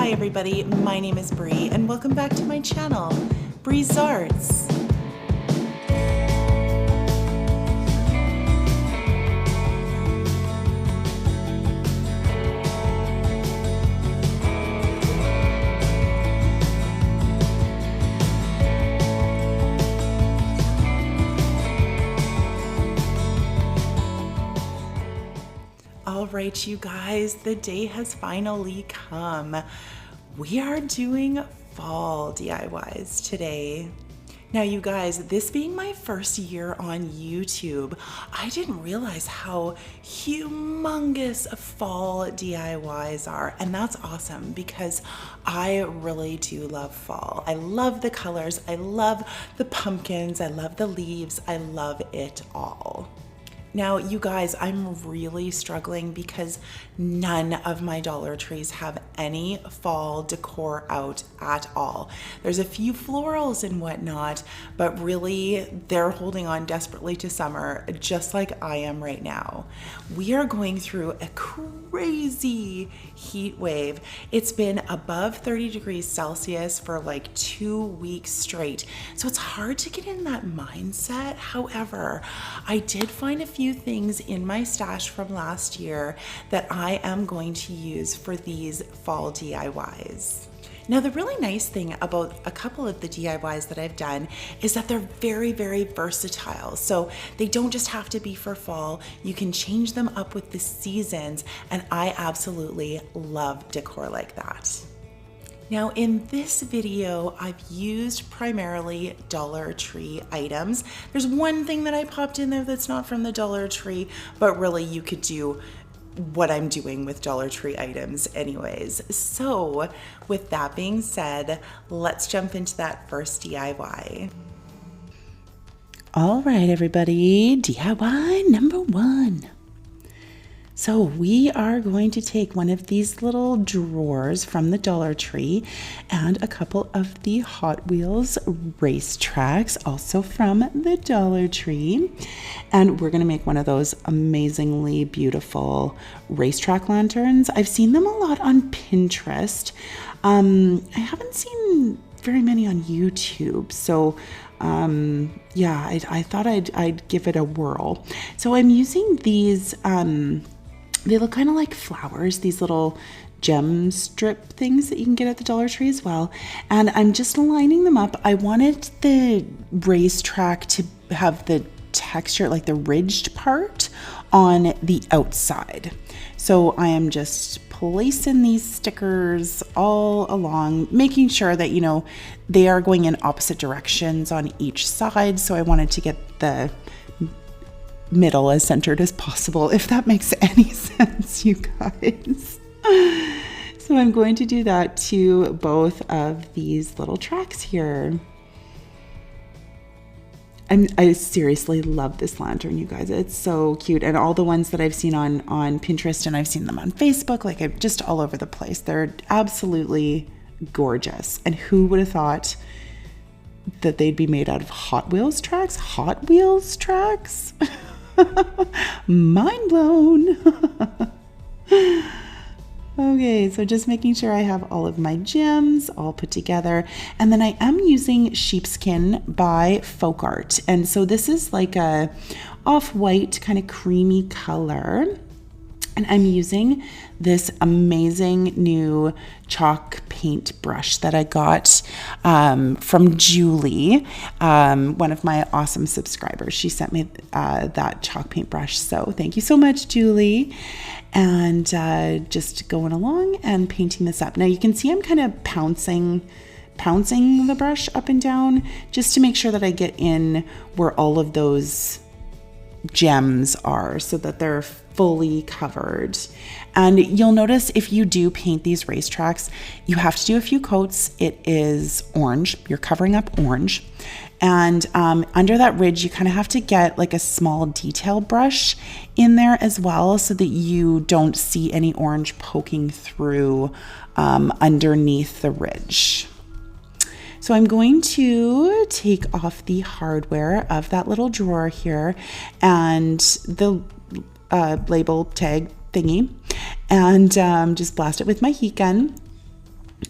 Hi everybody, my name is Bree and welcome back to my channel, Bree's Arts. All right, you guys, the day has finally come. We are doing fall DIYs today. Now, you guys, this being my first year on YouTube, I didn't realize how humongous fall DIYs are. And that's awesome because I really do love fall. I love the colors. I love the pumpkins. I love the leaves. I love it all. Now, you guys, I'm really struggling because none of my Dollar Trees have any fall decor out at all. There's a few florals and whatnot, but really they're holding on desperately to summer, just like I am right now. We are going through a crazy heat wave. It's been above 30 degrees Celsius for like 2 weeks straight. So it's hard to get in that mindset. However, I did find a few things in my stash from last year that I am going to use for these fall DIYs. Now, the really nice thing about a couple of the DIYs that I've done is that they're very, very versatile. So they don't just have to be for fall. You can change them up with the seasons, and I absolutely love decor like that. Now, in this video, I've used primarily Dollar Tree items. There's one thing that I popped in there that's not from the Dollar Tree, but really you could do what I'm doing with Dollar Tree items anyways. So with that being said, let's jump into that first DIY. All right, everybody, DIY number one. So we are going to take one of these little drawers from the Dollar Tree and a couple of the Hot Wheels Racetracks, also from the Dollar Tree. And we're going to make one of those amazingly beautiful racetrack lanterns. I've seen them a lot on Pinterest. I haven't seen very many on YouTube. So yeah, I thought I'd give it a whirl. So I'm using these, they look kind of like flowers, these little gem strip things that you can get at the Dollar Tree as well. And I'm just lining them up. I wanted the racetrack to have the texture, like the ridged part on the outside. So I am just placing these stickers all along, making sure that, you know, they are going in opposite directions on each side. So I wanted to get the middle as centered as possible, if that makes any sense, you guys. So I'm going to do that to both of these little tracks here. I seriously love this lantern, you guys. It's so cute. And all the ones that I've seen on Pinterest, and I've seen them on Facebook, like I'm just all over the place. They're absolutely gorgeous. And who would have thought that they'd be made out of Hot Wheels tracks? Hot Wheels tracks? Mind blown. Okay, so just making sure I have all of my gems all put together. And then I am using Sheepskin by Folk Art. And so this is like a off-white kind of creamy color. And I'm using this amazing new chalk paint brush that I got from Julie, one of my awesome subscribers. She sent me that chalk paint brush. So thank you so much, Julie. And just going along and painting this up. Now you can see I'm kind of pouncing the brush up and down just to make sure that I get in where all of those gems are so that they're fully covered. And you'll notice if you do paint these racetracks, you have to do a few coats. It is orange. You're covering up orange. And under that ridge, you kind of have to get like a small detail brush in there as well so that you don't see any orange poking through underneath the ridge. So I'm going to take off the hardware of that little drawer here and the label tag thingy and just blast it with my heat gun.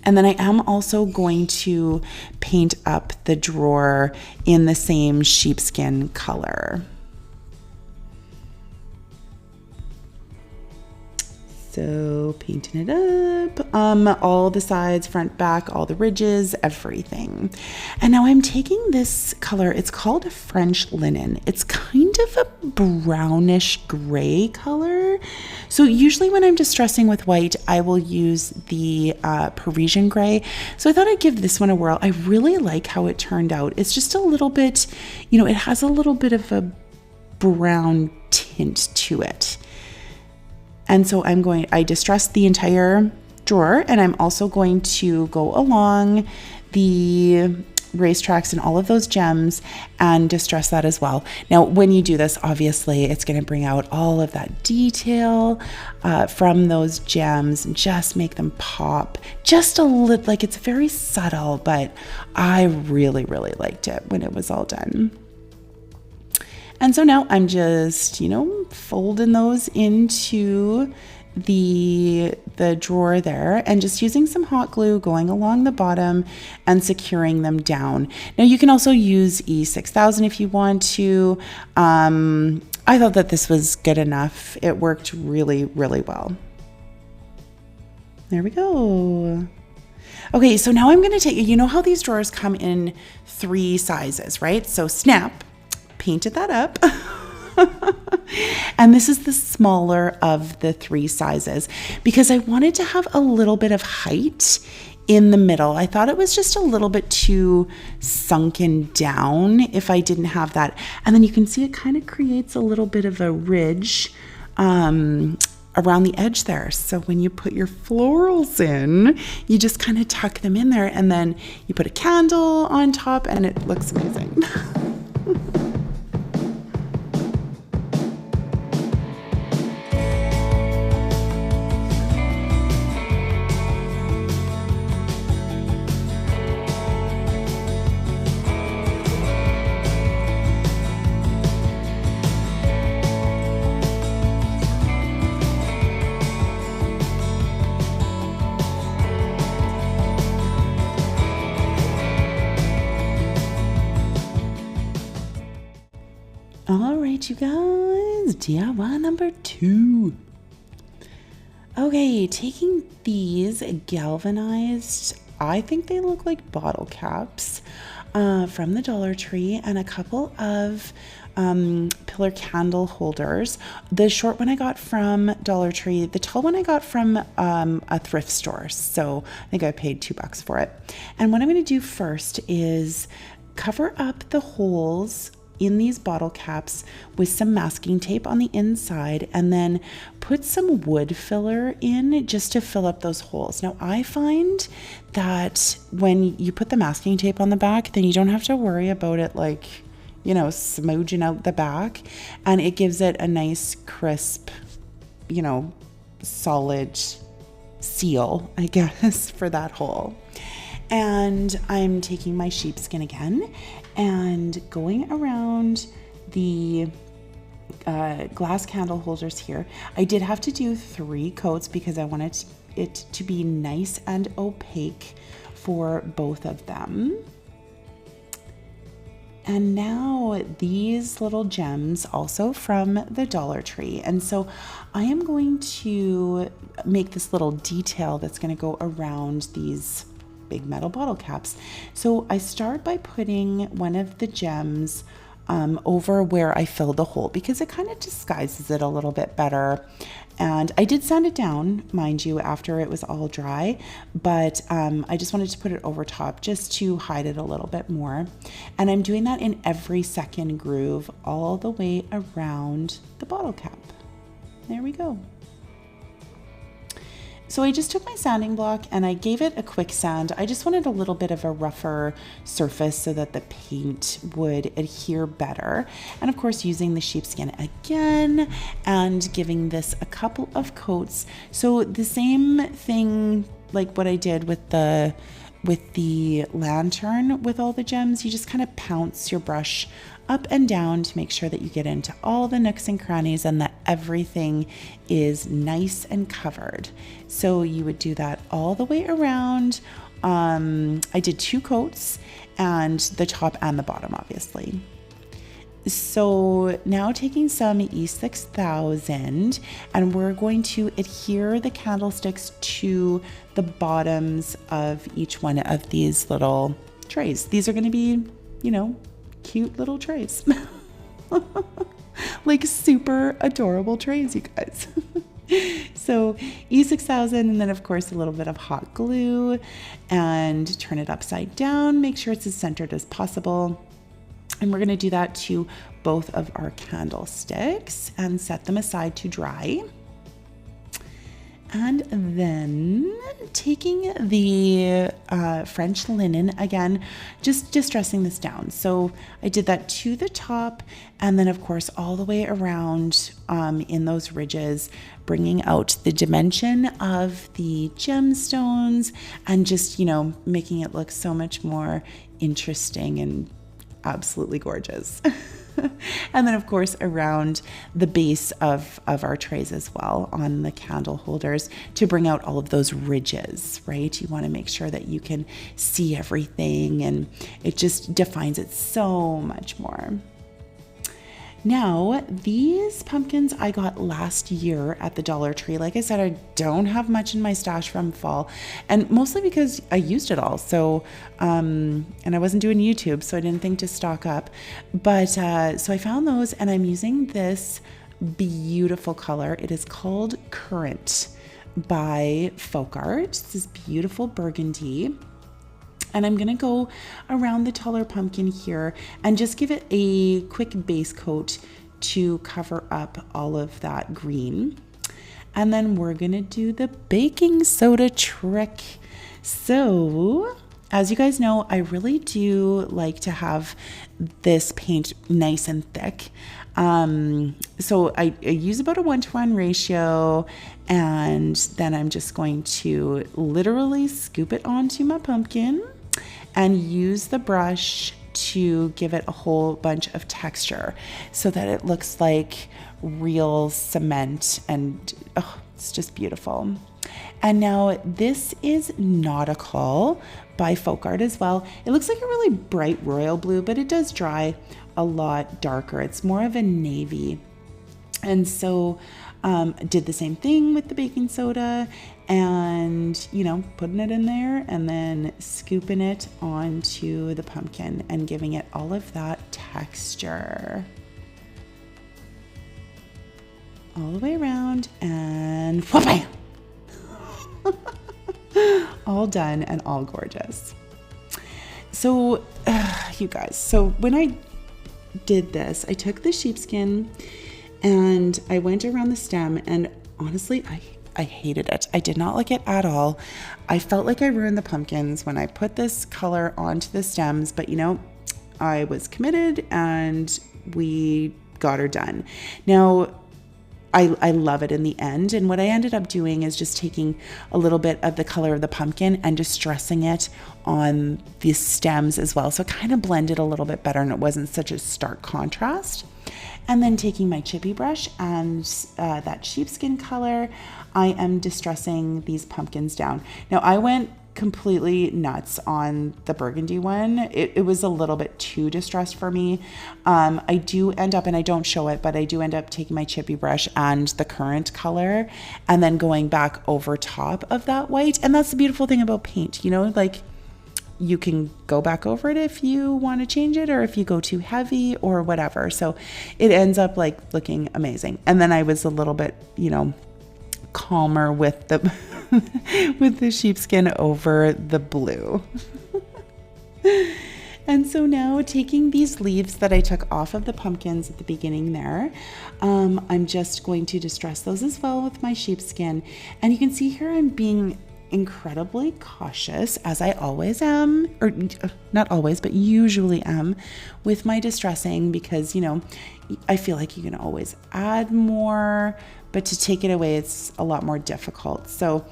And then I am also going to paint up the drawer in the same sheepskin color. So painting it up, all the sides, front, back, all the ridges, everything. And now I'm taking this color, it's called French linen. It's kind of a brownish gray color. So usually when I'm distressing with white, I will use the Parisian gray. So I thought I'd give this one a whirl. I really like how it turned out. It's just a little bit, you know, it has a little bit of a brown tint to it. And so I distressed the entire drawer, and I'm also going to go along the racetracks and all of those gems and distress that as well. Now, when you do this, obviously it's going to bring out all of that detail from those gems and just make them pop just a little. Like, it's very subtle, but I really, really liked it when it was all done. And so now I'm just, you know, folding those into the drawer there and just using some hot glue going along the bottom and securing them down. Now you can also use E6000 if you want to. I thought that this was good enough. It worked really, really well. There we go. Okay, so now I'm going to take, you know how these drawers come in 3 sizes, right? So snap. Painted that up. And this is the smaller of the 3 sizes because I wanted to have a little bit of height in the middle. I thought it was just a little bit too sunken down if I didn't have that. And then you can see it kind of creates a little bit of a ridge around the edge there. So when you put your florals in, you just kind of tuck them in there and then you put a candle on top and it looks amazing. All right, you guys, DIY number 2. Okay, taking these galvanized, I think they look like bottle caps from the Dollar Tree, and a couple of pillar candle holders. The short one I got from Dollar Tree, the tall one I got from a thrift store. So I think I paid $2 for it. And what I'm going to do first is cover up the holes in these bottle caps with some masking tape on the inside and then put some wood filler in just to fill up those holes. Now I find that when you put the masking tape on the back, then you don't have to worry about it like, you know, smudging out the back, and it gives it a nice crisp, you know, solid seal, I guess, for that hole. And I'm taking my sheepskin again and going around the glass candle holders here. I did have to do 3 coats because I wanted it to be nice and opaque for both of them. And now these little gems also from the Dollar Tree. And so I am going to make this little detail that's going to go around these big metal bottle caps. So I start by putting one of the gems over where I filled the hole because it kind of disguises it a little bit better. And I did sand it down, mind you, after it was all dry, but I just wanted to put it over top just to hide it a little bit more. And I'm doing that in every second groove all the way around the bottle cap. There we go. So I just took my sanding block and I gave it a quick sand. I just wanted a little bit of a rougher surface so that the paint would adhere better. And of course, using the sheepskin again and giving this a couple of coats. So the same thing like what I did with the lantern with all the gems, you just kind of pounce your brush up and down to make sure that you get into all the nooks and crannies and that everything is nice and covered. So you would do that all the way around. I did 2 coats, and the top and the bottom, obviously. So now taking some E6000, and we're going to adhere the candlesticks to the bottoms of each one of these little trays. These are going to be, you know, cute little trays. Like super adorable trays, you guys. So E6000, and then of course a little bit of hot glue, and turn it upside down. Make sure it's as centered as possible. And we're going to do that to both of our candlesticks and set them aside to dry. And then taking the French linen, again, just distressing this down. So I did that to the top, and then of course all the way around in those ridges, bringing out the dimension of the gemstones and just, you know, making it look so much more interesting and absolutely gorgeous. And then of course around the base of our trays as well on the candle holders to bring out all of those ridges, right? You want to make sure that you can see everything, and it just defines it so much more. Now, these pumpkins I got last year at the Dollar Tree. Like I said, I don't have much in my stash from fall, and mostly because I used it all. So, and I wasn't doing YouTube, so I didn't think to stock up. But so I found those, and I'm using this beautiful color. It is called Current by Folk Art. This is beautiful burgundy. And I'm going to go around the taller pumpkin here and just give it a quick base coat to cover up all of that green. And then we're going to do the baking soda trick. So, as you guys know, I really do like to have this paint nice and thick. So I use about a 1-to-1 ratio, and then I'm just going to literally scoop it onto my pumpkin and use the brush to give it a whole bunch of texture so that it looks like real cement, and oh, it's just beautiful. And now this is Nautical by Folk Art as well. It looks like a really bright royal blue, but it does dry a lot darker. It's more of a navy. And so did the same thing with the baking soda, and, you know, putting it in there and then scooping it onto the pumpkin and giving it all of that texture. All the way around, and wha-bam! All done and all gorgeous. So, you guys, so when I did this, I took the sheepskin and I went around the stem, and honestly, I hated it. I did not like it at all. I felt like I ruined the pumpkins when I put this color onto the stems, but you know, I was committed and we got her done. Now, I love it in the end. And what I ended up doing is just taking a little bit of the color of the pumpkin and distressing it on the stems as well. So it kind of blended a little bit better, and it wasn't such a stark contrast. And then taking my chippy brush and that sheepskin color, I am distressing these pumpkins down. Now I went completely nuts on the burgundy one. It was a little bit too distressed for me. I do end up, and I don't show it, but I do end up taking my chippy brush and the current color and then going back over top of that white. And that's the beautiful thing about paint, you know, like you can go back over it if you want to change it, or if you go too heavy or whatever. So it ends up like looking amazing. And then I was a little bit, you know, calmer with the with the sheepskin over the blue. And so now taking these leaves that I took off of the pumpkins at the beginning there, I'm just going to distress those as well with my sheepskin. And you can see here I'm being incredibly cautious, as I always am, or not always, but usually am with my distressing, because, you know, I feel like you can always add more, but to take it away, it's a lot more difficult. So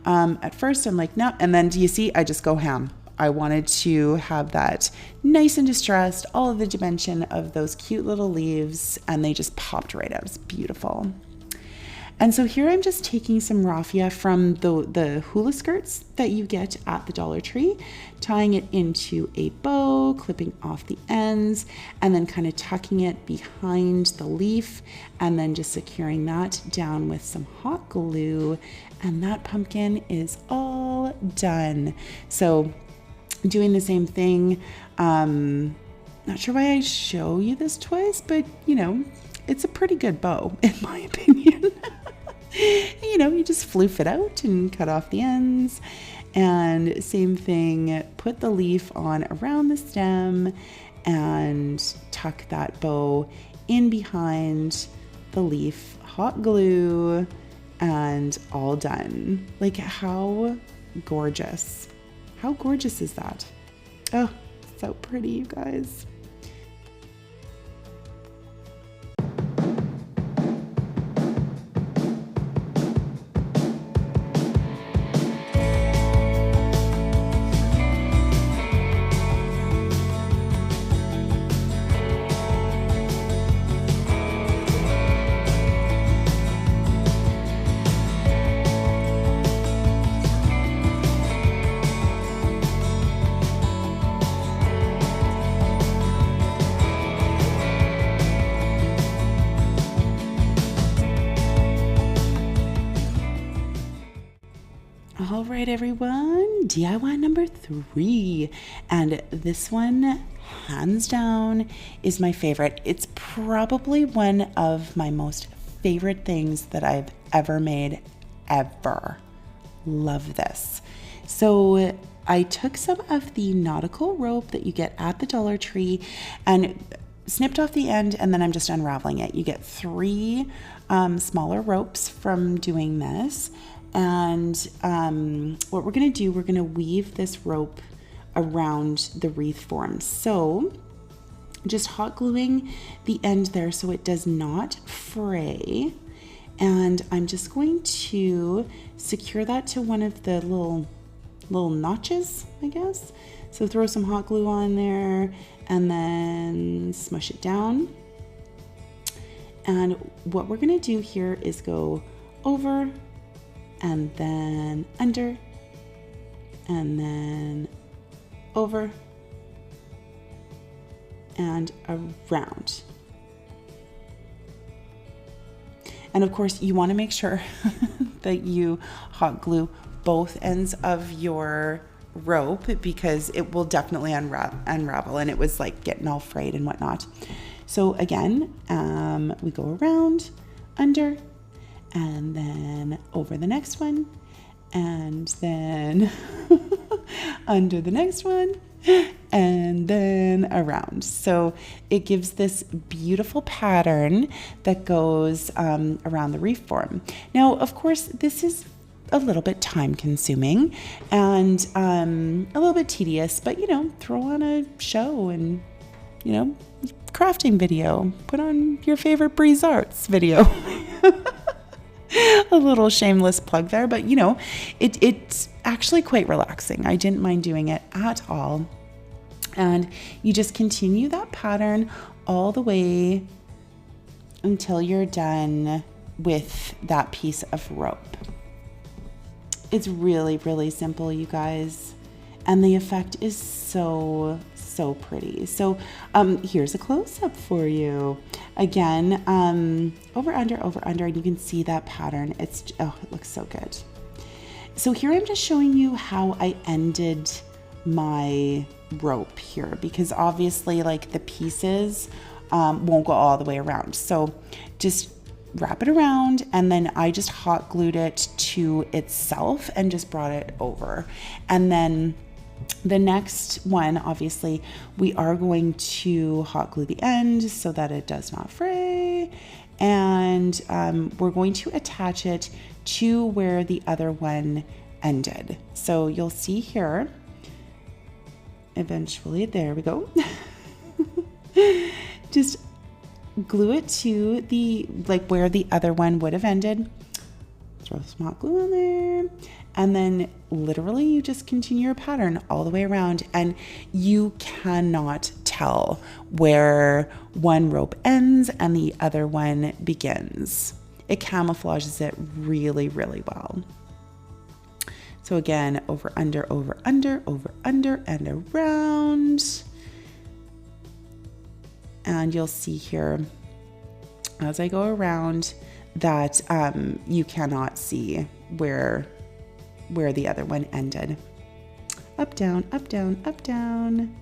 at first I'm like, no, and then do you see, I just go ham. I wanted to have that nice and distressed, all of the dimension of those cute little leaves, and they just popped right out. It's beautiful. And so here I'm just taking some raffia from the hula skirts that you get at the Dollar Tree, tying it into a bow, clipping off the ends, and then kind of tucking it behind the leaf, and then just securing that down with some hot glue, and that pumpkin is all done. So doing the same thing. Not sure why I show you this twice, but you know, it's a pretty good bow in my opinion. You know, you just floof it out and cut off the ends. And same thing, put the leaf on around the stem and tuck that bow in behind the leaf, hot glue, and all done. Like, how gorgeous. How gorgeous is that? Oh, so pretty, you guys. All right, everyone, DIY number 3. And this one, hands down, is my favorite. It's probably one of my most favorite things that I've ever made, ever. Love this. So I took some of the Nautical rope that you get at the Dollar Tree and snipped off the end, and then I'm just unraveling it. You get 3 smaller ropes from doing this. And what we're going to do, we're going to weave this rope around the wreath form. So just hot gluing the end there so it does not fray. And I'm just going to secure that to one of the little notches, I guess. So throw some hot glue on there and then smush it down. And what we're going to do here is go over and then under, and then over and around. And of course, you want to make sure that you hot glue both ends of your rope because it will definitely unravel, and it was like getting all frayed and whatnot. So again, we go around, under, and then over the next one, and then under the next one, and then around. So it gives this beautiful pattern that goes around the wreath form. Now, of course, this is a little bit time consuming and a little bit tedious, but you know, throw on a show and, you know, crafting video, put on your favorite Breeze Arts video. A little shameless plug there, but you know, it's actually quite relaxing. I didn't mind doing it at all. And you just continue that pattern all the way until you're done with that piece of rope. It's really, really simple, you guys. And the effect is so pretty. So here's a close-up for you. Again, over, under, and you can see that pattern. It looks so good. So here I'm just showing you how I ended my rope here, because obviously like the pieces won't go all the way around. So just wrap it around, and then I just hot glued it to itself and just brought it over. And then the next one, obviously, we are going to hot glue the end so that it does not fray. And we're going to attach it to where the other one ended. So you'll see here, eventually, there we go. Just glue it to the, like where the other one would have ended. Throw some hot glue on there. And then literally you just continue your pattern all the way around, and you cannot tell where one rope ends and the other one begins. it camouflages it really, really well. So again, over, under, and around. And you'll see here, as I go around, that you cannot see where the other one ended. Up, down, up, down, up, down.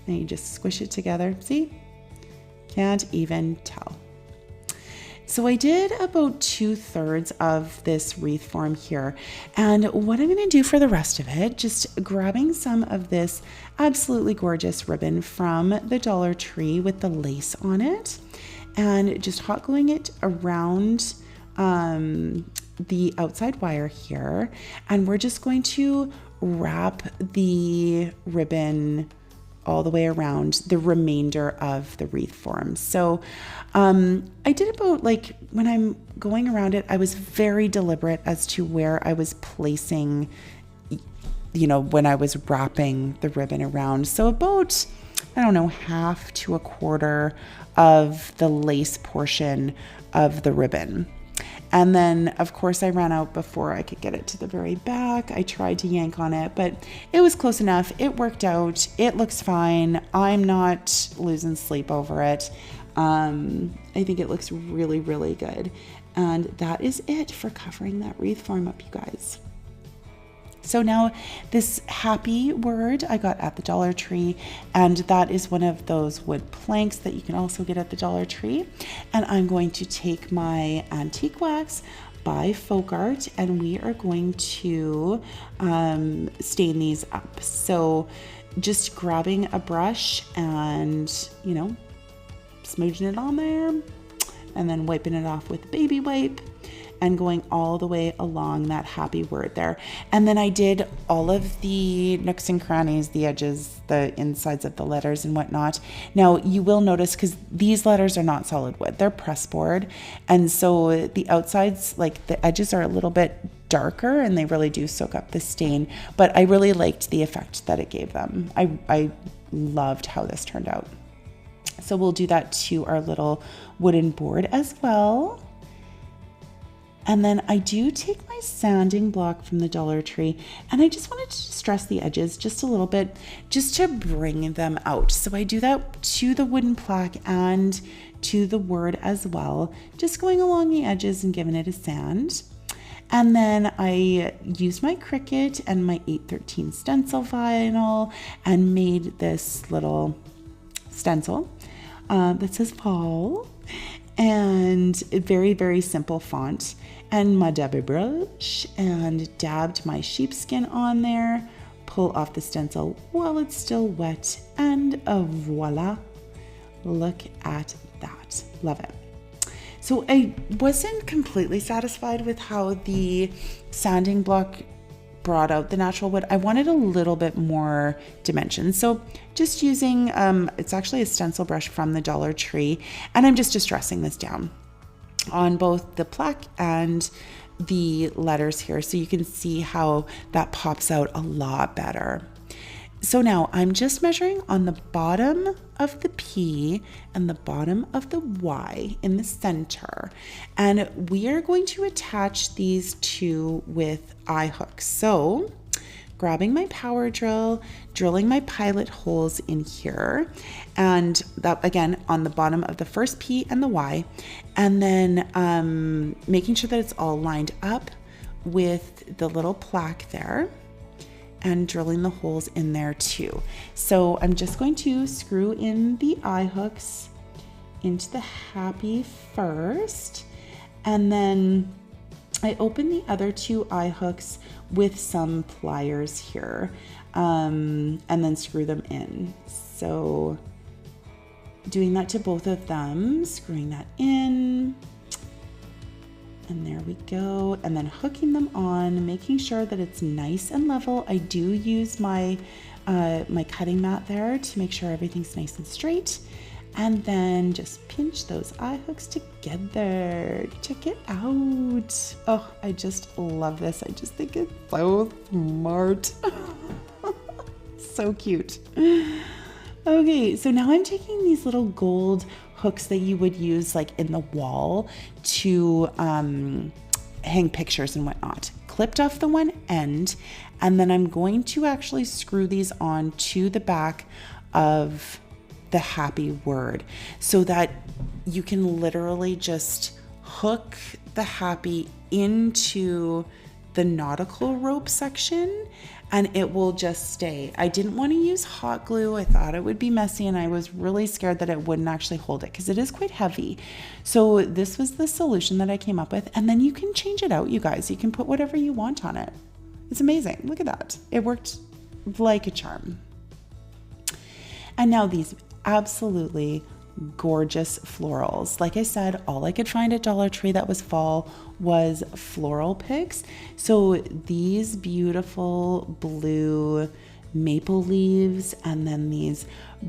And you just squish it together. See? Can't even tell. So I did about 2/3 of this wreath form here. And what I'm going to do for the rest of it, just grabbing some of this absolutely gorgeous ribbon from the Dollar Tree with the lace on it, and just hot gluing it around the outside wire here. And we're just going to wrap the ribbon all the way around the remainder of the wreath form. So I did about, like, when I'm going around it, I was very deliberate as to where I was placing, you know, when I was wrapping the ribbon around. So about, I don't know, 1/2 to 1/4 of the lace portion of the ribbon. And then, of course, I ran out before I could get it to the very back. I tried to yank on it, but it was close enough. It worked out. It looks fine. I'm not losing sleep over it. I think it looks really, really good. And that is it for covering that wreath form up, you guys. So now this happy word I got at the Dollar Tree, and that is one of those wood planks that you can also get at the Dollar Tree. And I'm going to take my antique wax by Folk Art, and we are going to stain these up. So just grabbing a brush and, you know, smooching it on there, and then wiping it off with a baby wipe, and going all the way along that happy word there. And then I did all of the nooks and crannies, the edges, the insides of the letters and whatnot. Now you will notice, because these letters are not solid wood, they're pressboard. And so the outsides, like the edges, are a little bit darker and they really do soak up the stain. But I really liked the effect that it gave them. I loved how this turned out. So we'll do that to our little wooden board as well. And then I do take my sanding block from the Dollar Tree, and I just wanted to stress the edges just a little bit, just to bring them out. So I do that to the wooden plaque and to the word as well, just going along the edges and giving it a sand. And then I used my Cricut and my 813 stencil vinyl and made this little stencil that says fall, and a very, very simple font, and my dabby brush, and dabbed my sheepskin on there, pull off the stencil while it's still wet, and voila, look at that. Love it. So I wasn't completely satisfied with how the sanding block brought out the natural wood. I wanted a little bit more dimension. So just using, it's actually a stencil brush from the Dollar Tree, and I'm just distressing this down on both the plaque and the letters here, so you can see how that pops out a lot better. So now I'm just measuring on the bottom of the P and the bottom of the Y in the center. And we are going to attach these two with eye hooks. So grabbing my power drill, drilling my pilot holes in here, and that again on the bottom of the first P and the Y, and then making sure that it's all lined up with the little plaque there, and drilling the holes in there too. So I'm just going to screw in the eye hooks into the happy first, and then I open the other two eye hooks with some pliers here, and then screw them in. So doing that to both of them, screwing that in, and there we go, and then hooking them on, making sure that it's nice and level. I do use my my cutting mat there to make sure everything's nice and straight, and then just pinch those eye hooks together. Check it out. Oh, I just love this. I just think it's so smart. So cute. Okay, so now I'm taking these little gold hooks that you would use like in the wall to hang pictures and whatnot. Clipped off the one end, and then I'm going to actually screw these on to the back of the happy word so that you can literally just hook the happy into the nautical rope section and it will just stay. I didn't want to use hot glue. I thought it would be messy and I was really scared that it wouldn't actually hold it because it is quite heavy. So this was the solution that I came up with, and then you can change it out, you guys. You can put whatever you want on it. It's amazing. Look at that. It worked like a charm. And now these absolutely gorgeous florals. Like I said, all I could find at Dollar Tree that was fall was floral picks. So these beautiful blue maple leaves and then these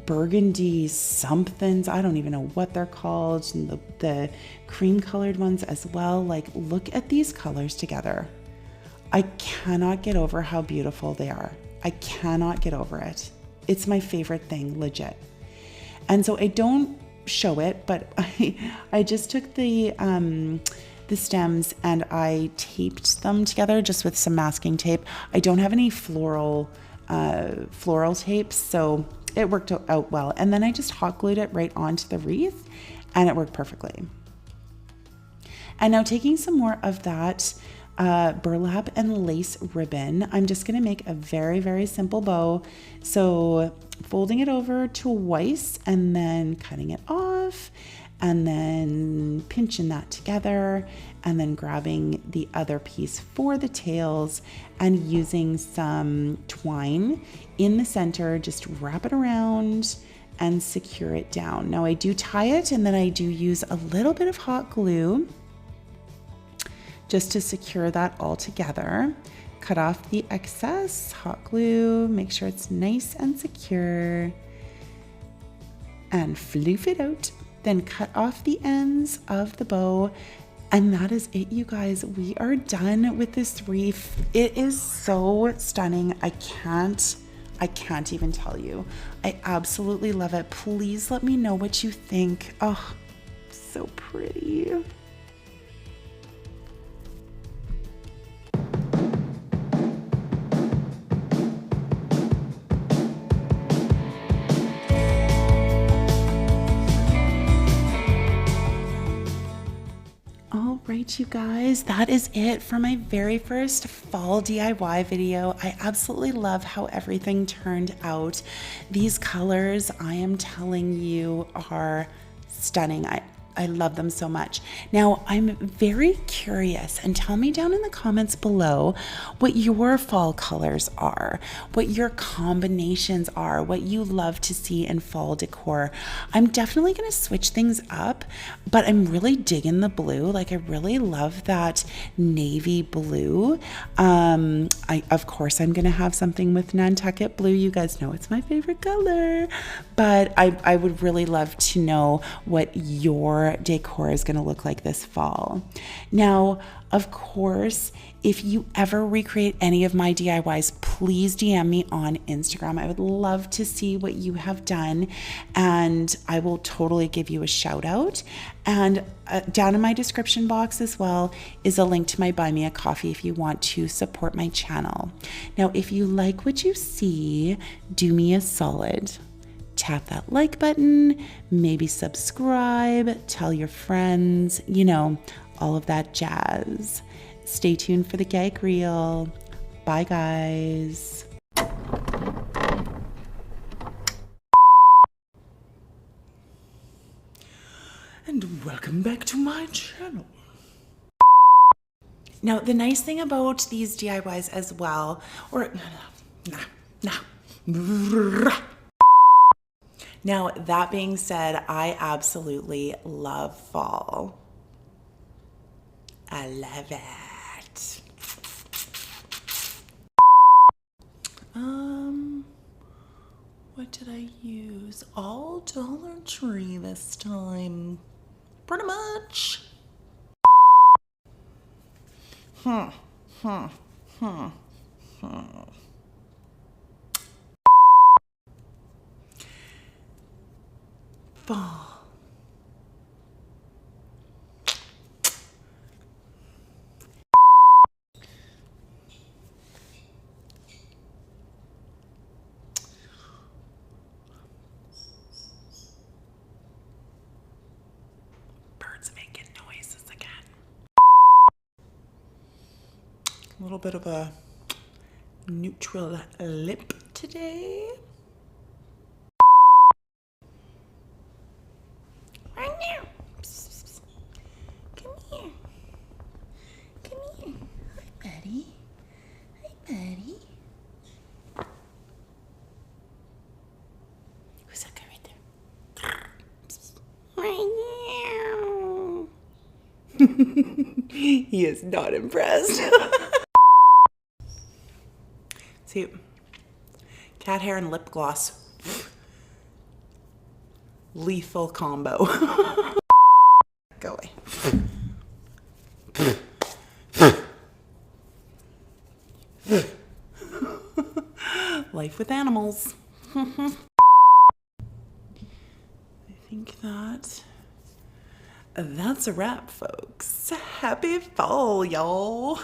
burgundy somethings, I don't even know what they're called, and the cream colored ones as well. Like, look at these colors together. I cannot get over how beautiful they are. I cannot get over it. It's my favorite thing, legit. And so I don't show it, but I just took the stems and I taped them together just with some masking tape. I don't have any floral tapes, so it worked out well. And then I just hot glued it right onto the wreath and it worked perfectly. And now taking some more of that burlap and lace ribbon, I'm just going to make a very, very simple bow. So folding it over twice and then cutting it off and then pinching that together and then grabbing the other piece for the tails and using some twine in the center, just wrap it around and secure it down. Now I do tie it and then I do use a little bit of hot glue just to secure that all together. Cut off the excess hot glue, make sure it's nice and secure, and floof it out. Then cut off the ends of the bow, and that is it, you guys. We are done with this wreath. It is so stunning. I can't even tell you. I absolutely love it. Please let me know what you think. Oh, so pretty. Right, you guys, that is it for my very first fall DIY video. I absolutely love how everything turned out. These colors, I am telling you, are stunning. I love them so much. Now, I'm very curious, and tell me down in the comments below what your fall colors are, what your combinations are, what you love to see in fall decor. I'm definitely going to switch things up, but I'm really digging the blue. Like, I really love that navy blue. Of course, I'm going to have something with Nantucket blue. You guys know it's my favorite color, but I would really love to know what your decor is going to look like this fall. Now, of course, if you ever recreate any of my DIYs, please DM me on Instagram. I would love to see what you have done, and I will totally give you a shout out. And down in my description box as well is a link to my Buy Me a Coffee if you want to support my channel. Now, if you like what you see, do me a solid. Tap that like button, maybe subscribe, tell your friends, you know, all of that jazz. Stay tuned for the gag reel. Bye, guys. And welcome back to my channel. Now, the nice thing about these DIYs as well, Now, that being said, I absolutely love fall. I love it. What did I use? All Dollar Tree this time. Pretty much. Fall. A little bit of a neutral lip today. Right now. Come here. Come here. Hi, buddy. Hi, buddy. Who's that guy right there? He is not impressed. See, cat hair and lip gloss. Lethal combo. Go away. Life with animals. I think that's a wrap, folks. Happy fall, y'all.